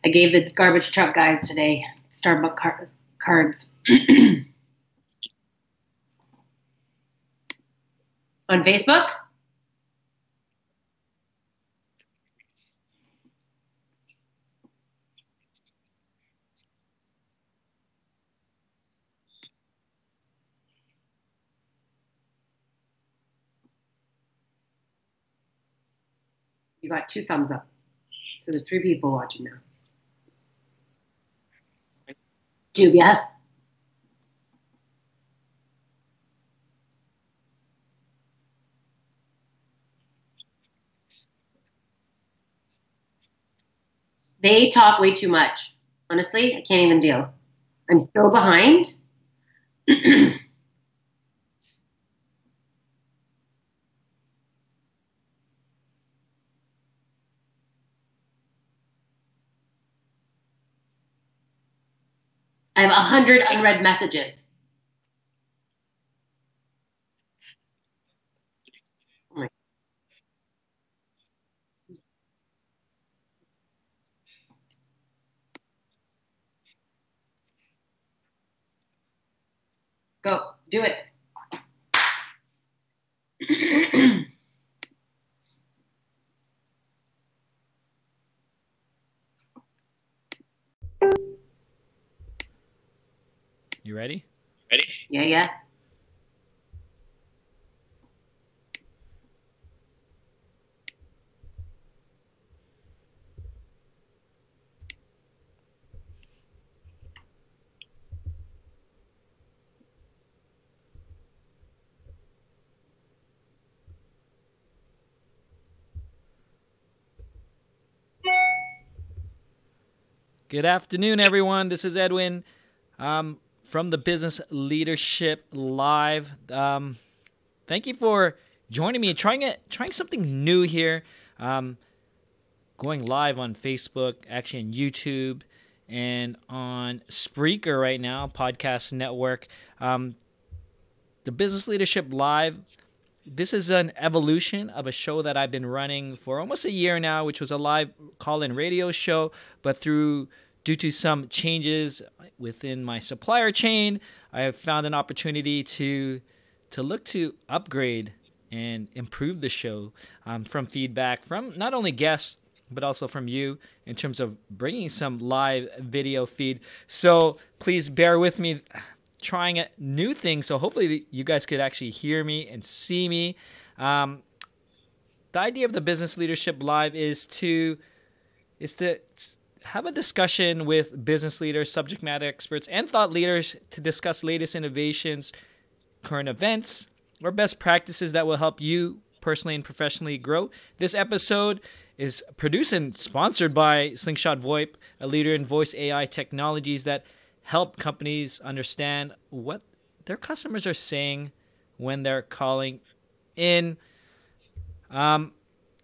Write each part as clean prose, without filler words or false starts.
I gave the garbage truck guys today Starbucks cards on Facebook. You got 2 thumbs up. So there's 3 people watching now. Jubia. They talk way too much. Honestly, I can't even deal. I'm so behind. I have 100 unread messages. Oh my. Go, do it. You ready? Yeah, yeah. Good afternoon, everyone. This is Edwin from the Business Leadership Live. Thank you for joining me. Trying something new here. Going live on Facebook, actually on YouTube, and on Spreaker right now, podcast network. The Business Leadership Live. This is an evolution of a show that I've been running for almost a year now, which was a live call-in radio show, but due to some changes within my supplier chain, I have found an opportunity to look to upgrade and improve the show from feedback from not only guests, but also from you in terms of bringing some live video feed. So please bear with me trying a new thing. So hopefully you guys could actually hear me and see me. The idea of the Business Leadership Live is to have a discussion with business leaders, subject matter experts, and thought leaders to discuss latest innovations, current events, or best practices that will help you personally and professionally grow. This episode is produced and sponsored by Slingshot VoIP, a leader in voice AI technologies that help companies understand what their customers are saying when they're calling in.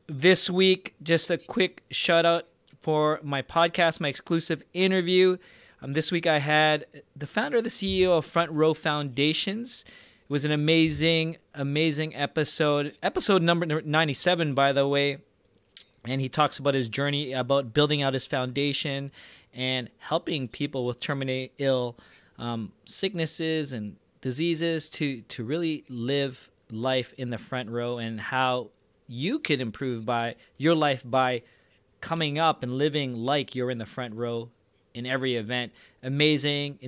This week, just a quick shout out for my podcast, my exclusive interview. This week I had the founder and the CEO of Front Row Foundations. It was an amazing episode. Episode number 97, by the way. And he talks about his journey, about building out his foundation and helping people with terminally ill sicknesses and diseases to really live life in the front row, and how you could improve your life by coming up and living like you're in the front row in every event. Amazing,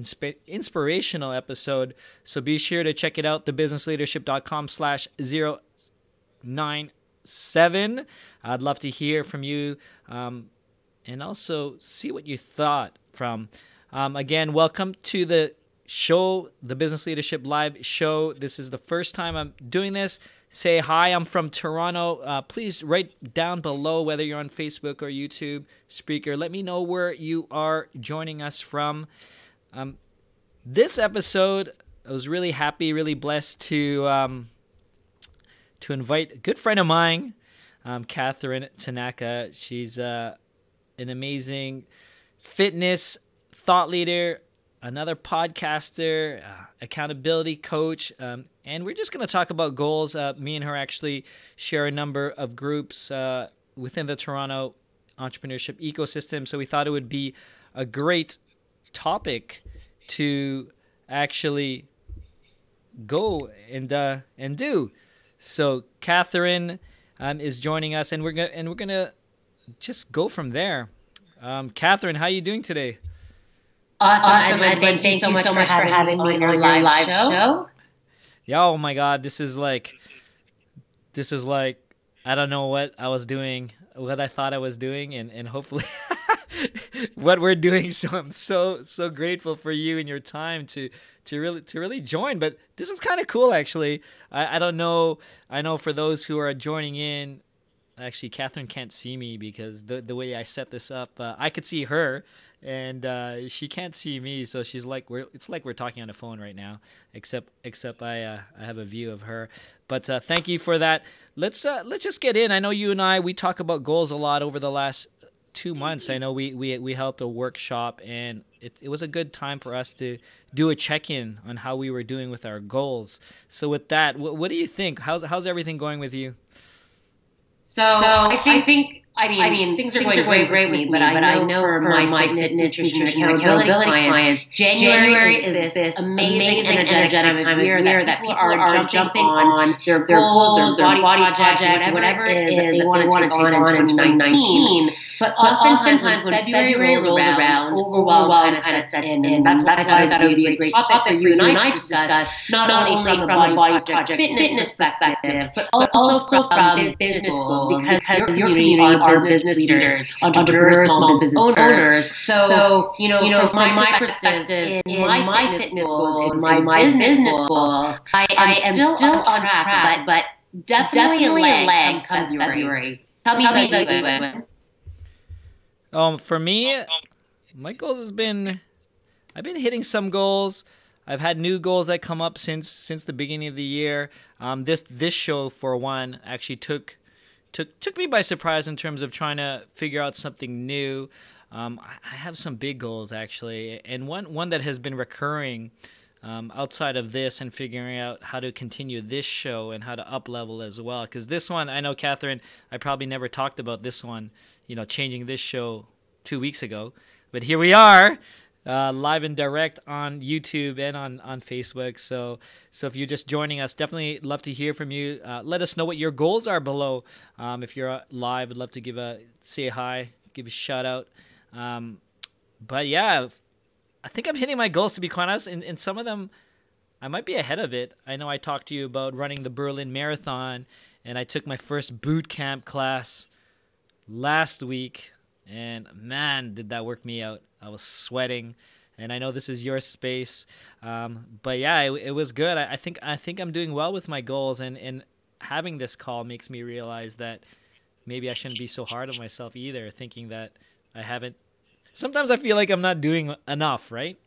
inspirational episode. So be sure to check it out, thebusinessleadership.com/097. I'd love to hear from you and also see what you thought from. Again, welcome to the show, the Business Leadership Live show. This is the first time I'm doing this. Say hi, I'm from Toronto. Please write down below whether you're on Facebook or YouTube, Spreaker. Let me know where you are joining us from. This episode, I was really happy, really blessed to invite a good friend of mine, Catherine Tanaka. She's an amazing fitness thought leader, another podcaster, accountability coach, and we're just going to talk about goals. Me and her actually share a number of groups within the Toronto entrepreneurship ecosystem. So we thought it would be a great topic to actually go and do. So Catherine is joining us, and we're gonna just go from there. Catherine, how are you doing today? Awesome. Thank you so much for having me on your live show. Yeah, oh my God, this is like I don't know what I was doing, what I thought I was doing, and hopefully what we're doing. So I'm so grateful for you and your time to really join. But this is kind of cool, actually. I don't know. I know for those who are joining in, actually, Catherine can't see me because the way I set this up, I could see her, and she can't see me. So she's like, it's like we're talking on the phone right now, except I have a view of her. But thank you for that. Let's just get in. I know you and we talk about goals a lot over the last 2 months. I know we held a workshop, and it was a good time for us to do a check-in on how we were doing with our goals. So with that, what do you think? How's everything going with you? So I mean, things are going great with me, but I know for my fitness, nutrition, accountability clients, January is this amazing, energetic time of year that people are jumping on their goals, their body project, whatever it is that they want to take on in 2019. But oftentimes when February rolls around, overwhelm kind of sets in, and that's why I thought it would be a great topic for you and I to discuss, not only from a body project fitness perspective, but also from business goals, because your community are business leaders, entrepreneurs, small business owners. So from my perspective, in my fitness goals, in my business goals, I am still on track, but definitely a lag come February. Tell me about you, Edwin. For me, my goals I've been hitting some goals. I've had new goals that come up since the beginning of the year. This show, for one, actually took me by surprise in terms of trying to figure out something new. I have some big goals, actually, and one that has been recurring outside of this, and figuring out how to continue this show and how to up level as well. Because this one, I know, Catherine, I probably never talked about this one, changing this show 2 weeks ago, but here we are, live and direct on YouTube and on Facebook. So if you're just joining us, definitely love to hear from you. Let us know what your goals are below. If you're live, I'd love to say hi, give a shout out. But yeah, I think I'm hitting my goals, to be quite honest, and some of them I might be ahead of it. I know I talked to you about running the Berlin Marathon, and I took my first boot camp class last week, and man, did that work me out. I was sweating, and I know this is your space, but yeah, it was good. I think I'm doing well with my goals, and having this call makes me realize that maybe I shouldn't be so hard on myself either, thinking that I haven't. Sometimes I feel like I'm not doing enough, right?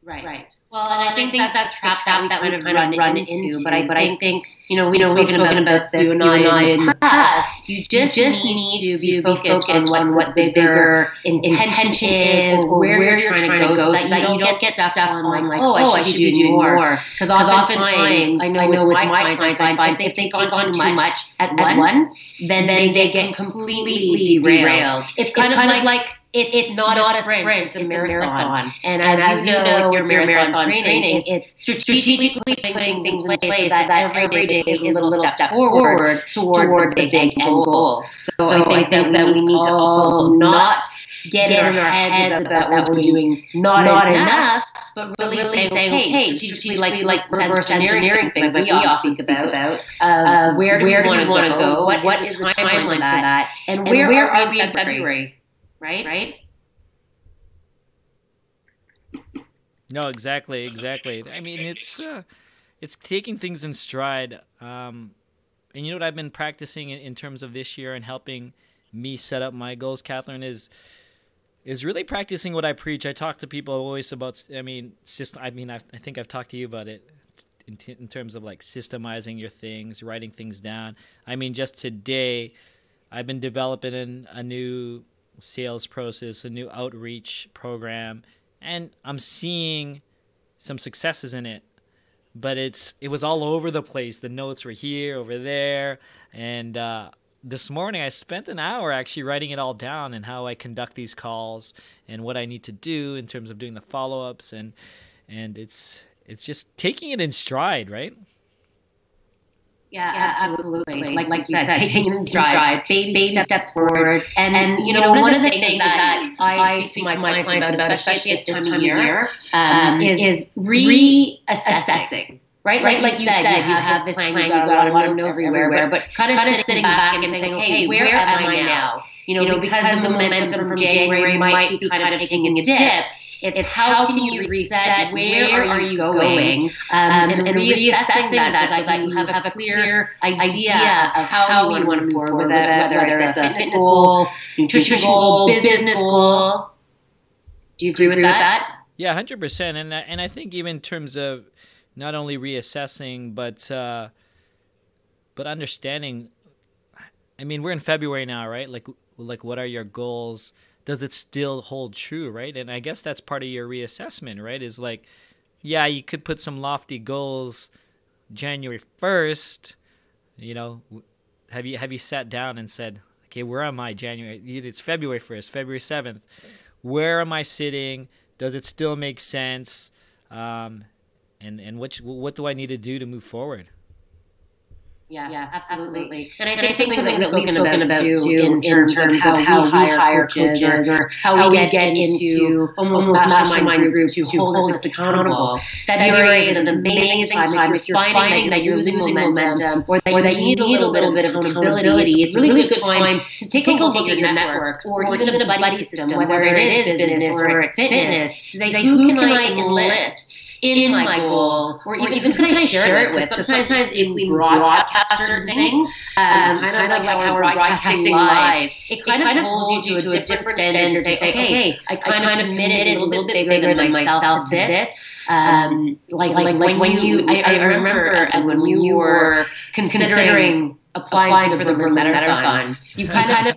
Right. Well, and I think that's a trap that we kind of run into. But I think we've spoken about this, you and I in the past. You just need to be focused on what the bigger intention is, or where you're trying to go, so that you don't get stuck on like, I should be doing more. Because oftentimes, I know with my clients, I find if they take on too much at once, then they get completely derailed. It's kind of like it's not a sprint, it's a marathon. And as you know, with your marathon training, it's strategically putting things in place so that every day is a little step forward towards the big end goal. So I think that we need to all not get in our heads about what we're doing not enough, but really say, okay, strategically like reverse engineering things like we often speak about. Where do we want to go? What is the timeline for that? And where are we in February? Right? No, exactly. I mean, it's taking things in stride. And you know what I've been practicing in terms of this year and helping me set up my goals, Catherine, is really practicing what I preach. I talk to people always about. I think I've talked to you about it in terms of like systemizing your things, writing things down. I mean, just today, I've been developing a new sales process, a new outreach program, and I'm seeing some successes in it, but it was all over the place. The notes were here, over there, and this morning I spent an hour actually writing it all down and how I conduct these calls and what I need to do in terms of doing the follow-ups, and it's just taking it in stride, right? Yeah, absolutely. Like you said, taking it in stride, baby steps forward. And one of the things that I speak to my clients about, especially at this time of year, is reassessing. Right? Like you said, you have this plan, you've got a lot of notes everywhere, but kind of sitting back and saying, okay, where am I now? Because the momentum from January might be kind of taking a dip. It's how can you reset? Where are you going? And reassessing that so that you have a clear idea of how you want to move forward with it, whether it's a fitness goal, nutrition goal, business goal. Do you agree with that? Yeah, 100%. And I think even in terms of not only reassessing, but understanding. I mean, we're in February now, right? Like what are your goals? Does it still hold true, right? And I guess that's part of your reassessment, right? Is like, yeah, you could put some lofty goals January 1st, have you sat down and said, okay, where am I January? It's February 1st, February 7th. Where am I sitting? Does it still make sense? And what do I need to do to move forward? Yeah, absolutely. And I think something that we've spoken about too in terms of how we hire coaches or how we get into almost mastermind groups to hold us accountable. February is an amazing time if you're finding that you're losing momentum or that you need a little bit of accountability. It's a really good time to take a look at your networks or even a buddy system, whether it is business or it's fitness, to say, who can I enlist in my goal, or even can I share it with? Sometimes if we broadcast certain things, kind of like how we're broadcasting live, it kind of holds you to a different standard to say, okay, I kind of committed a little bit bigger than myself to this. Like when you, I remember when you were considering applying for the World Marathon, you kind of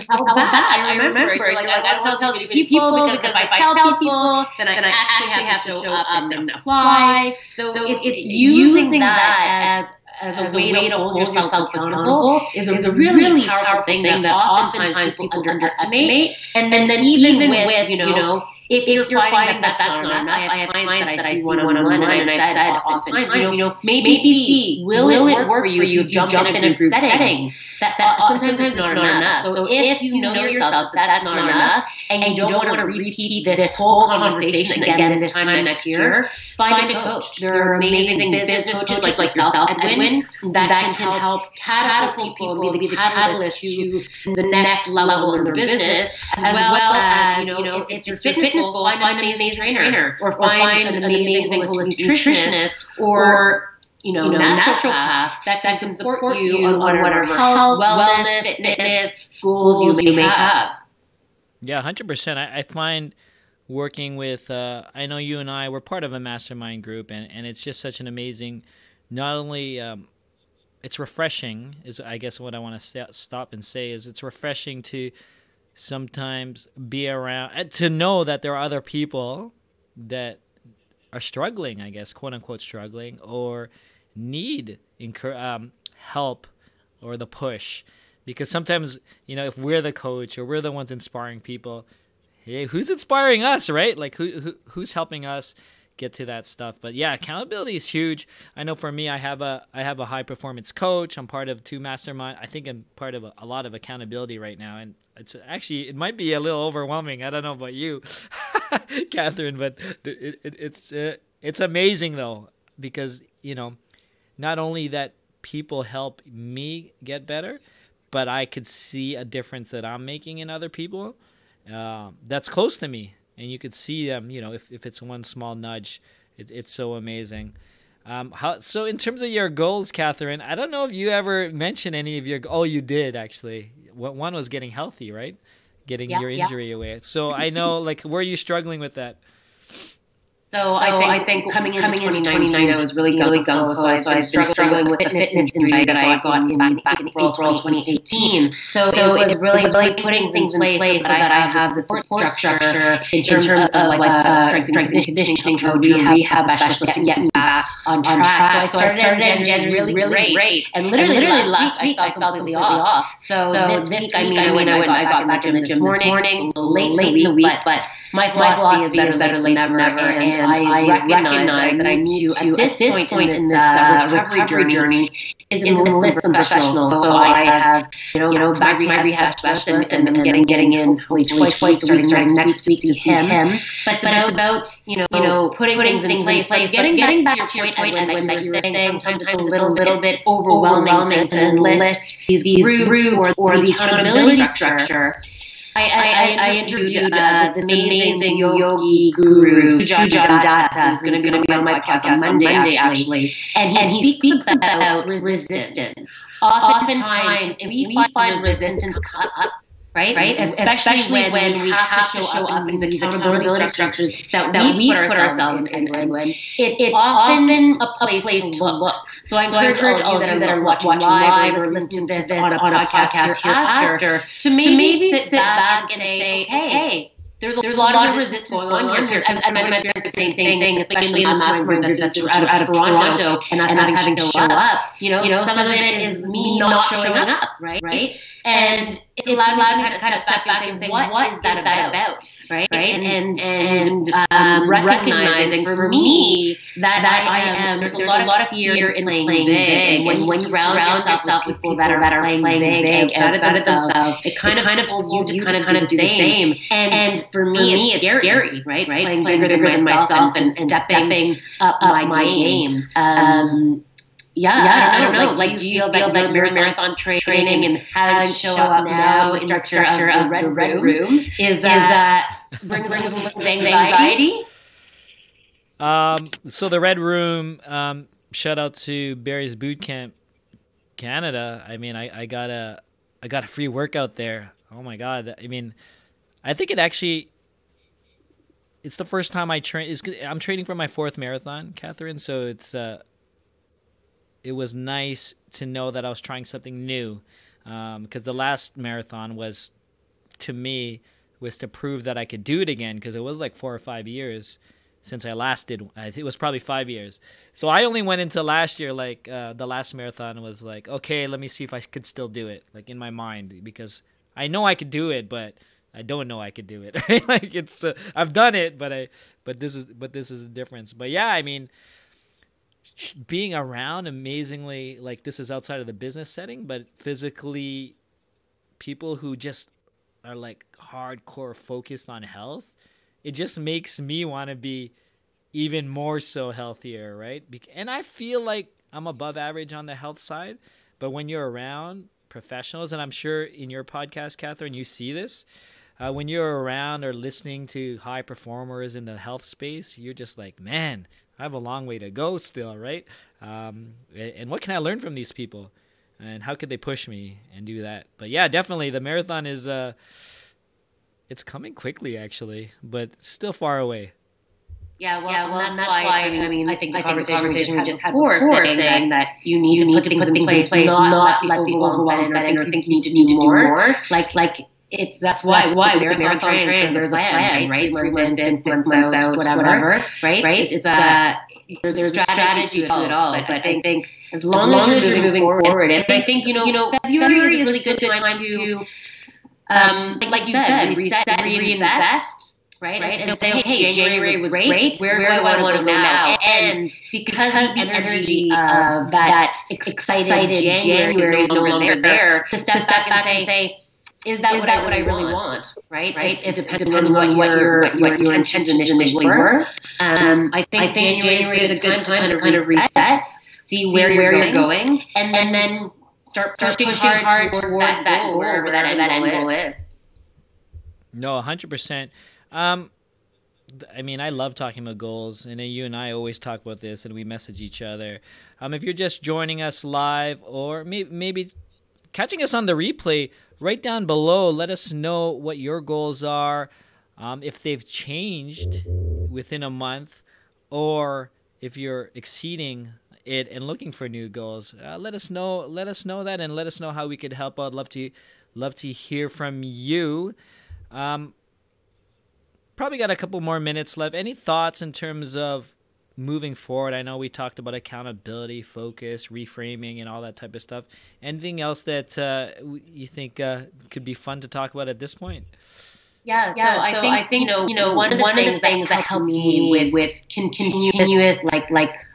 held back. I remember, like I don't tell people because if I tell people, then I actually have to show up and apply. So using that as a way to hold yourself accountable is a really powerful thing that oftentimes people underestimate. And then even with, if you're finding that that's not enough, I have clients that I see one-on-one, and I've said oftentimes, maybe see, will it work for you if you jump in a group setting? That sometimes it's not enough. So if you know yourself that that's not enough, and you don't want to repeat this whole conversation again this time next year, find a coach. There are amazing business coaches like yourself, Edwin, that can help catapult people and be the catalyst to the next level in their business, as well as, if it's your fitness goal, find an amazing trainer, or find an amazing holistic nutritionist, or naturopath that can support you on whatever health, wellness, fitness goals you may have. Yeah, 100%. I find working with, I know you and I, we're part of a mastermind group, and it's just such an amazing, not only, it's refreshing, is I guess what I want to stop and say is it's refreshing to sometimes be around, to know that there are other people that are struggling, I guess, quote unquote struggling, or need help or the push. Because sometimes, if we're the coach or we're the ones inspiring people, hey, who's inspiring us, right? Like who's helping us get to that stuff? But yeah, accountability is huge. I know for me, I have a high performance coach. I'm part of 2 mastermind. I think I'm part of a lot of accountability right now, and it might be a little overwhelming. I don't know about you, Catherine, but it's amazing though, because not only that people help me get better, but I could see a difference that I'm making in other people that's close to me. And you could see them, if it's one small nudge, it's so amazing. So in terms of your goals, Catherine, I don't know if you ever mentioned any of your, you did actually. One was getting healthy, right? Getting your injury away. So I know, were you struggling with that? So I think coming into 2019, I was really gung-ho. So I was struggling with the fitness injury that I got back in April 2018. So it was really putting things in place so that I have the support structure in terms of strength and conditioning coach, rehab specialist to get me back on track. So I started in January really great. And literally last week I felt completely off. So this week, I got back in the gym this morning. It's late in the week, but my philosophy is better late than never. And I recognize that I need to, at this point in this recovery journey, is enlist some professionals. So I have, back to my rehab specialist, and I'm getting in hopefully twice a week, starting next week to see him. But it's about, putting things in place. But getting back to your point, Edwin, that you were saying, sometimes it's a little bit overwhelming to enlist these groups or the accountability structure. I interviewed this amazing yogi guru, Sujan Datta, who's going to be on my podcast on Monday, actually. And he speaks about resistance. Oftentimes, if we find resistance come up, right? Especially when we have to show up in these accountability structures that we put ourselves in, it's often a place to look. So I encourage all of you that are watching live or listening to this on a podcast hereafter to maybe sit back and say, hey, there's a lot of resistance going on here. I've experienced the same thing, especially in the mastermind group that's out of Toronto, and us having to show up. Some of it is me not showing up, right? And it's allowed me to kind of step back and say, what is that about? Right? And recognizing for me that I am, there's a lot of fear in playing big. And when you surround yourself with people that are playing big outside of themselves, it kind of pulls you to kind of do the same. And for me, it's scary, right? Playing bigger than myself and stepping up my game. I don't know. Like, do you feel that marathon training and having to show up now in the structure of the red room is brings a little bit of anxiety? So the Red Room, shout out to Barry's Boot Camp Canada. I mean, I got a free workout there. Oh my God. I mean, I think it's the first time I train. I'm training for my 4th marathon, Catherine. So it was nice to know that I was trying something new, because the last marathon was to prove that I could do it again, because it was like 4 or 5 years since I last did. I think it was probably 5 years. So I only went into last year, like the last marathon was like, okay, let me see if I could still do it, like in my mind, because I know I could do it, but I don't know I could do it. Right? Like it's I've done it, but this is the difference. But yeah, I mean, being around amazingly, like, this is outside of the business setting, but physically people who just are like hardcore focused on health, it just makes me want to be even more so healthier, right? And I feel like I'm above average on the health side, but when you're around professionals, and I'm sure in your podcast, Catherine, you see this, when you're around or listening to high performers in the health space, you're just like, man, I have a long way to go still, right? And what can I learn from these people? And how could they push me and do that? But yeah, definitely the marathon is, it's coming quickly actually, but still far away. Yeah, well, that's why, I think the conversation we just had before saying that you need to put things in place, not let the overwhelm set in or think you need to do more. That's why marathon training is there's a plan, right? 3 months in, 6 months out, whatever, right? It's there's a strategy to it all. But I think as long as you're moving forward, and I think February is a really good time to, like you said, reset, reinvest. Right? And say, okay, January was great. Where do I want to go now? And because the energy of that excited January is no longer there, to step back and say, is that what I really want? Right? If depending on what your intentions initially were. I think January is a good time to kind of reset, see where you're going, and then start pushing hard towards that goal, wherever that end goal is. No, 100%. I mean, I love talking about goals, and you and I always talk about this, and we message each other. If you're just joining us live, or maybe catching us on the replay, right down below, let us know what your goals are, if they've changed within a month, or if you're exceeding it and looking for new goals. Let us know that, and let us know how we could help out. Love to hear from you. Probably got a couple more minutes left. Any thoughts in terms of moving forward? I know we talked about accountability, focus, reframing, and all that type of stuff. Anything else that you think could be fun to talk about at this point? Yeah, so I think one of the things that helps me with continuous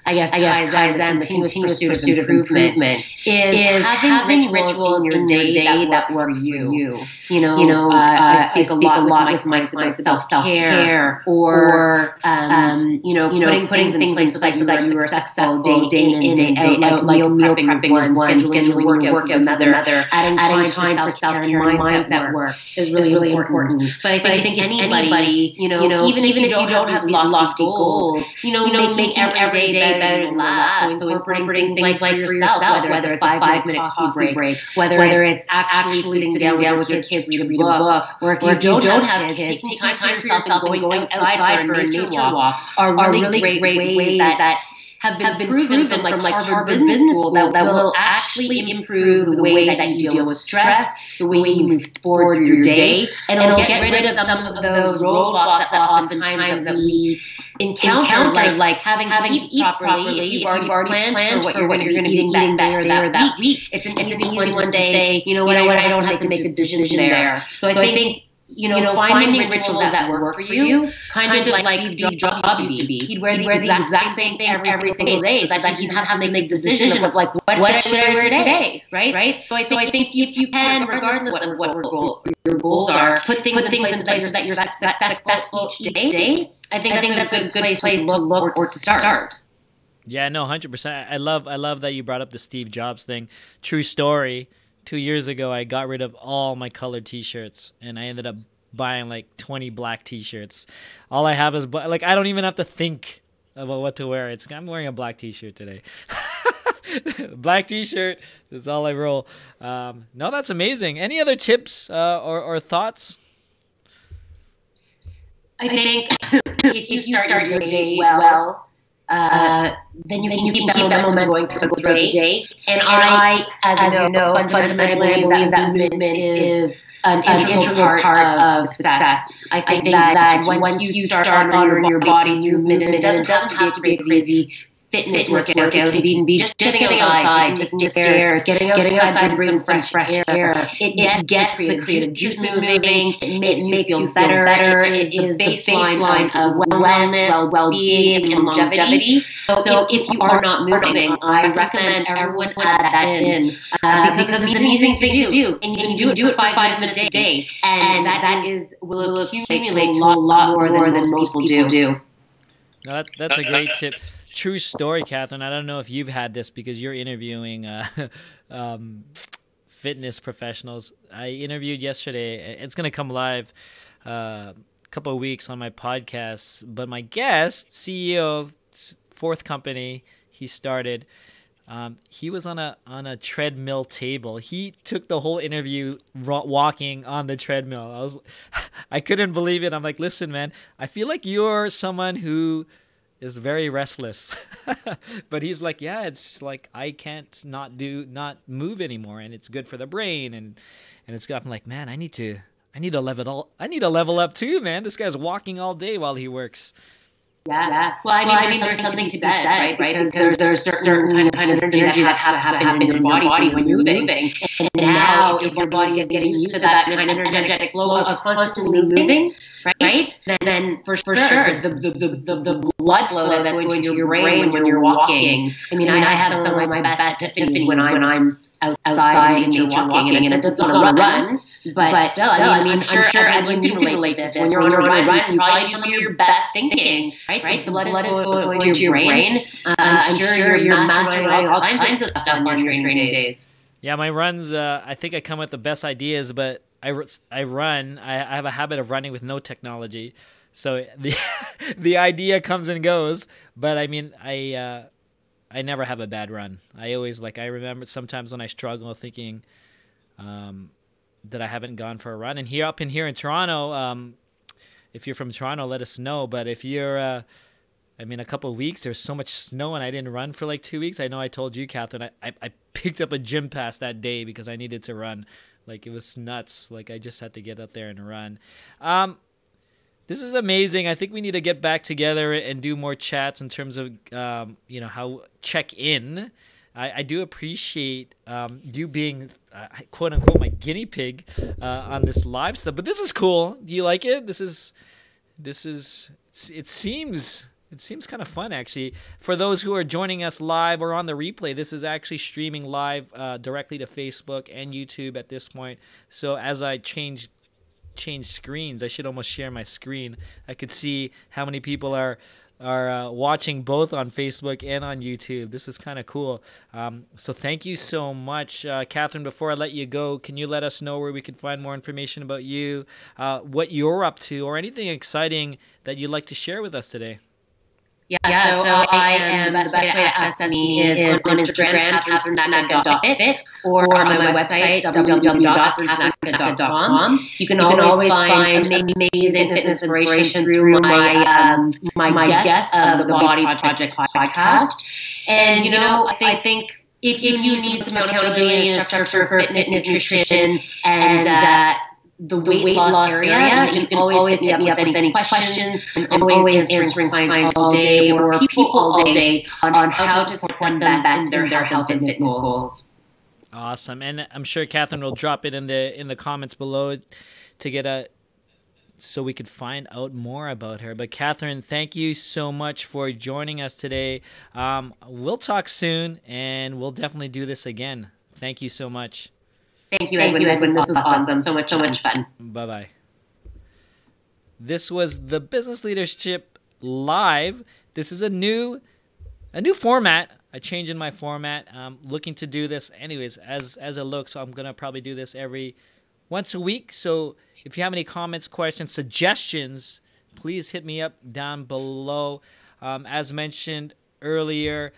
I guess Kaizen, continuous pursuit of improvement is having rituals in your day that work for you. I speak a lot with my clients about self-care or putting things in place so that you are successful day in and day out, like meal prepping is one, scheduling workouts is another, adding time for self-care and mindset work is really important. But I think if anybody, even if you don't have these lofty goals, making every day better than last. So incorporating things like for yourself, whether it's a 5-minute coffee break, whether it's actually sitting down with your kids to read a book, or if you don't have kids, taking time for yourself and going outside for a nature walk are really great ways that have been proven from Harvard Business School that will actually improve the way that you deal with stress, the way you move forward through your day, and it'll get rid of some of those roadblocks that oftentimes that we encounter, like having to eat properly. If you've already planned for what you're going to be eating that day or that week, it's an easy one to say, I don't have to make a decision there. So I think finding rituals that work for you, kind of like Steve Jobs used to be. He'd wear the exact same thing every single day, so that he'd have to make the decision of what should I wear today, right? So I think if you can, regardless of what your goals are, put things in place so that you're successful each day. I think that's a good place to look or to start. Yeah, no, 100%. I love that you brought up the Steve Jobs thing. True story. 2 years ago, I got rid of all my colored T-shirts, and I ended up buying like 20 black T-shirts. All I have is I don't even have to think about what to wear. I'm wearing a black T-shirt today. Black T-shirt. That's all I roll. No, that's amazing. Any other tips or thoughts? I think if you start your day well, then you can keep that momentum going throughout the day. And I, as you know, fundamentally believe that movement is an integral part of success. I think that once you start honoring your body through movement, and it doesn't have to be a crazy fitness workout. It can be just getting outside, taking the stairs, getting outside and breathing some fresh air. It gets the creative juices moving. It makes you feel better. It is the baseline of wellness, well-being, and longevity. So if you are not moving, I recommend everyone add that in because it's an easy thing to do, and you can do it 5 minutes a day, and that will accumulate to a lot more than most people do. No, that's a great tip. True story, Catherine. I don't know if you've had this because you're interviewing fitness professionals. I interviewed yesterday. It's going to come live a couple of weeks on my podcast. But my guest, CEO of fourth company he started, he was on a treadmill table. He took the whole interview walking on the treadmill. I couldn't believe it. I'm like, listen, man, I feel like you're someone who is very restless. But he's like, yeah, it's like I can't not move anymore, and it's good for the brain, and it's got. I'm like, man, I need to level up too, man. This guy's walking all day while he works. Yeah. Well, I mean, there's something to be said, right? Because there's certain kind of synergy that has to happen in your body when you're moving. And now, if your body is getting used to that kind of energetic flow of constantly moving, right? Then for sure, the blood flow that's going to your brain when you're walking. I mean, I have some of my best epiphanies when I'm outside in nature walking, and it's not a run. But still, I mean, I'm sure everyone can relate to this. When you're on a run, you probably do some of your best thinking, right? The blood is going to your brain. I'm sure you're mastering all kinds of stuff on your training days. Yeah, my runs, I think I come with the best ideas, but I run. I have a habit of running with no technology. So the idea comes and goes. But I mean, I never have a bad run. I remember sometimes when I struggle thinking that I haven't gone for a run. And up in Toronto, if you're from Toronto, let us know. But if you're, a couple of weeks, there's so much snow and I didn't run for like 2 weeks. I know I told you, Catherine, I picked up a gym pass that day because I needed to run. Like, it was nuts. Like, I just had to get up there and run. This is amazing. I think we need to get back together and do more chats in terms of, how check in. I do appreciate you being, quote unquote, my guinea pig on this live stuff. But this is cool. Do you like it? It seems kind of fun, actually. For those who are joining us live or on the replay, this is actually streaming live directly to Facebook and YouTube at this point. So as I change screens, I should almost share my screen. I could see how many people are watching both on Facebook and on YouTube. This is kind of cool. So thank you so much. Catherine, before I let you go, can you let us know where we can find more information about you, what you're up to, or anything exciting that you'd like to share with us today? Yeah, so I am, the best way to access me is on Instagram, CatherineTanaka.fit, or on my website, www.catherinetanaka.com. You can always find amazing fitness inspiration through my guests of the Body Project podcast. And, I think if you need some accountability and structure for fitness, nutrition, and the weight loss area, you can always hit me up with any questions. I'm always answering clients all day or people all day on how to support them best in their health and fitness goals. Awesome. And I'm sure Catherine will drop it in the comments below to get so we could find out more about her. But Catherine, thank you so much for joining us today. We'll talk soon, and we'll definitely do this again. Thank you so much. Thank you, Edwin. This was awesome. So much fun. Bye-bye. This was the Business Leadership Live. This is a new format. A change in my format. I'm looking to do this anyways as it looks. So I'm going to probably do this once a week. So if you have any comments, questions, suggestions, please hit me up down below. As mentioned earlier,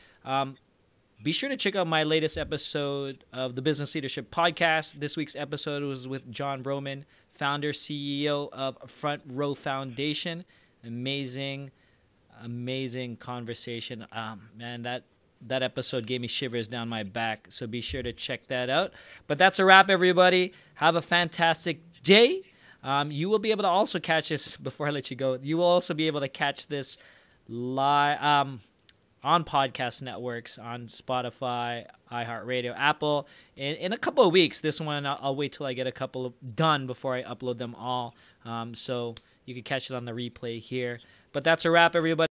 be sure to check out my latest episode of the Business Leadership Podcast. This week's episode was with John Broman, founder, CEO of Front Row Foundation. Amazing conversation. Man, that episode gave me shivers down my back, so be sure to check that out. But that's a wrap, everybody. Have a fantastic day. You will be able to also catch this, before I let you go, you will also be able to catch this live on podcast networks, on Spotify, iHeartRadio, Apple. In a couple of weeks, this one, I'll wait till I get a couple done before I upload them all. So you can catch it on the replay here. But that's a wrap, everybody.